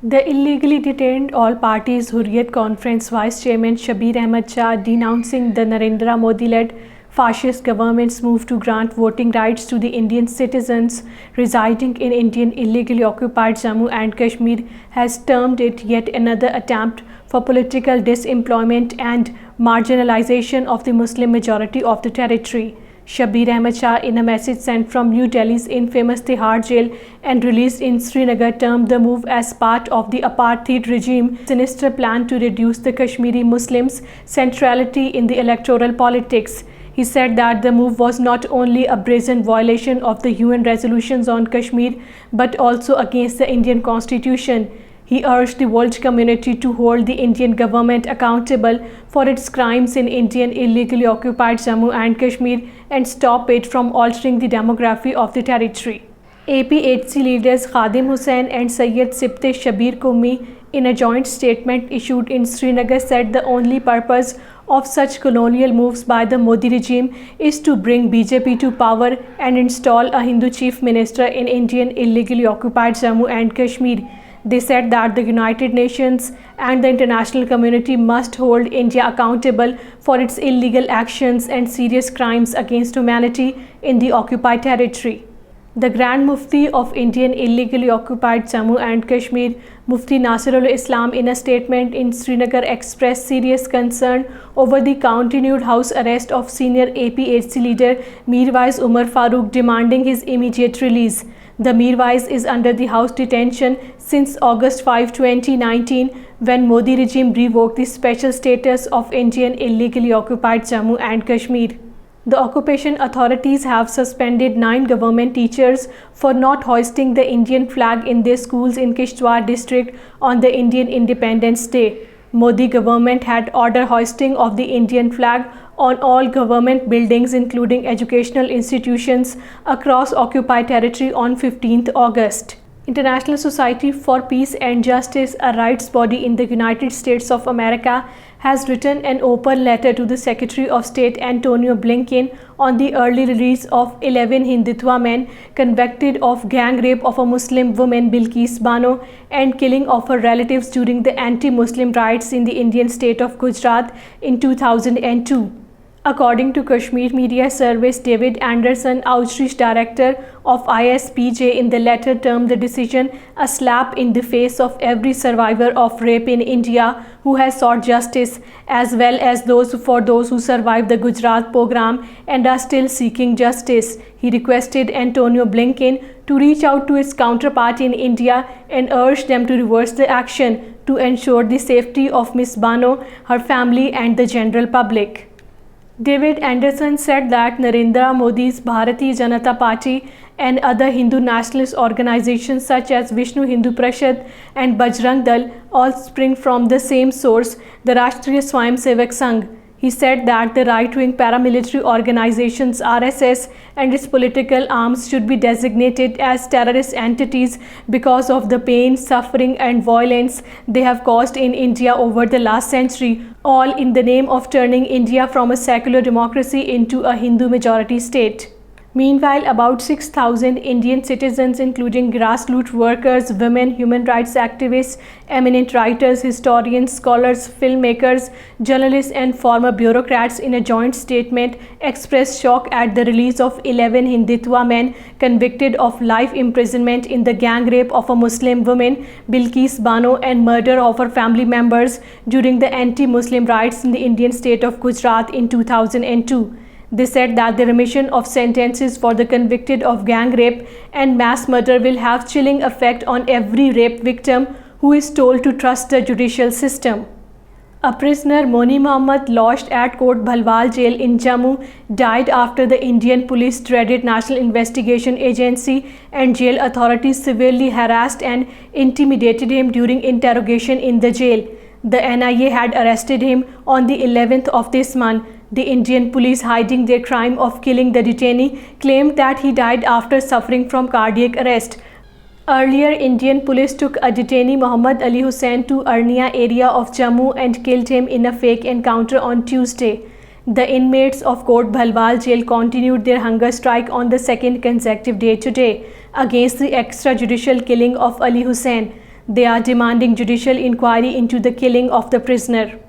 The illegally detained all-parties Hurriyat Conference Vice Chairman Shabir Ahmed Shah denouncing the Narendra Modi-led fascist government's move to grant voting rights to the Indian citizens residing in Indian illegally occupied Jammu and Kashmir has termed it yet another attempt for political disemployment and marginalization of the Muslim majority of the territory. Shabir Ahmed Shah, in a message sent from New Delhi's infamous Tihar jail and released in Srinagar, termed the move as part of the apartheid regime's sinister plan to reduce the Kashmiri Muslims' centrality in the electoral politics. He said that the move was not only a brazen violation of the UN resolutions on Kashmir but also against the Indian Constitution. He urged the world community to hold the Indian government accountable for its crimes in Indian illegally occupied Jammu and Kashmir and stop it from altering the demography of the territory. APHC leaders Khadim Hussain and Sayyid Sibte Shabir Qumi, in a joint statement issued in Srinagar, said the only purpose of such colonial moves by the Modi regime is to bring BJP to power and install a Hindu chief minister in Indian illegally occupied Jammu and Kashmir. They said that the United Nations and the international community must hold India accountable for its illegal actions and serious crimes against humanity in the occupied territory. The Grand Mufti of Indian illegally occupied Jammu and Kashmir, Mufti Nasirul Islam, in a statement in Srinagar, expressed serious concern over the continued house arrest of senior APHC leader Mirwais Umar Farooq, demanding his immediate release. The Mirwais is under the house detention since August 5, 2019, when Modi regime revoked the special status of Indian illegally occupied Jammu and Kashmir. The occupation authorities have suspended 9 government teachers for not hoisting the Indian flag in their schools in Kishtwar district on the Indian Independence Day. Modi government had ordered hoisting of the Indian flag on all government buildings including educational institutions across occupied territory on 15th August. International Society for Peace and Justice, a rights body in the United States of America, has written an open letter to the Secretary of State Antonio Blinken on the early release of 11 Hindutva men convicted of gang rape of a Muslim woman, Bilkis Bano, and killing of her relatives during the anti-Muslim riots in the Indian state of Gujarat in 2002. According to Kashmir Media Service, David Anderson, outreach director of ISPJ, in the letter termed the decision a slap in the face of every survivor of rape in India who has sought justice, as well as those who survived the Gujarat pogrom and are still seeking justice. He requested Antonio Blinken to reach out to its counterpart in India and urge them to reverse the action to ensure the safety of Ms. Bano, her family and the general public. David Anderson said that Narendra Modi's Bharatiya Janata Party and other Hindu nationalist organizations such as Vishnu Hindu Parishad and Bajrang Dal all spring from the same source, the Rashtriya Swayamsevak Sangh. He said that the right-wing paramilitary organizations RSS and its political arms should be designated as terrorist entities because of the pain, suffering and violence they have caused in India over the last century, all in the name of turning India from a secular democracy into a Hindu majority state. Meanwhile, about 6,000 Indian citizens, including grassroots workers, women, human rights activists, eminent writers, historians, scholars, filmmakers, journalists and former bureaucrats, in a joint statement expressed shock at the release of 11 Hindutva men convicted of life imprisonment in the gang rape of a Muslim woman, Bilkis Bano, and murder of her family members during the anti-Muslim riots in the Indian state of Gujarat in 2002. They said that the remission of sentences for the convicted of gang rape and mass murder will have chilling effect on every rape victim who is told to trust the judicial system. A prisoner, Moni Mohammed, lodged at Kot Bhalwal jail in Jammu, died after the Indian police, dreaded National Investigation Agency and jail authorities severely harassed and intimidated him during interrogation in the jail. The NIA had arrested him on the 11th of this month. The Indian police, hiding their crime of killing the detainee, claimed that he died after suffering from cardiac arrest. Earlier, Indian police took a detainee, Muhammad Ali Hussain, to Arnia area of Jammu and killed him in a fake encounter on Tuesday. The inmates of Kot Bhalwal jail continued their hunger strike on the second consecutive day today against the extrajudicial killing of Ali Hussain. They are demanding judicial inquiry into the killing of the prisoner.